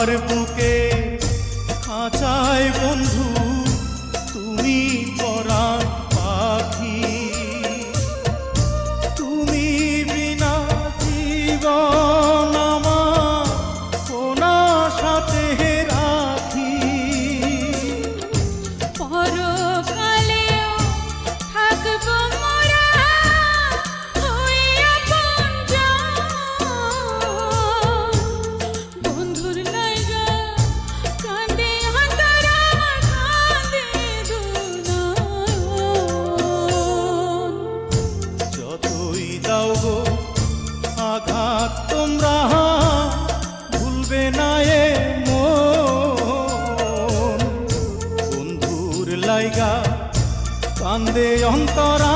আমার বুকে খাঁচায় বন্ধু তুমি পরাণ পাখি, তুমি বিনা জীবন আমার সোনা সাথে রাখি। পরকালেও থাকবো মোরা হইয়া আপনজন, বন্ধুর লাইগা কান্দে অন্তরা কান্দে দুনয়ন। যতই দাও গো আঘাত তোমরা ভুলবে না এ মন, বন্ধুর লাইগা কান্দে অন্তরা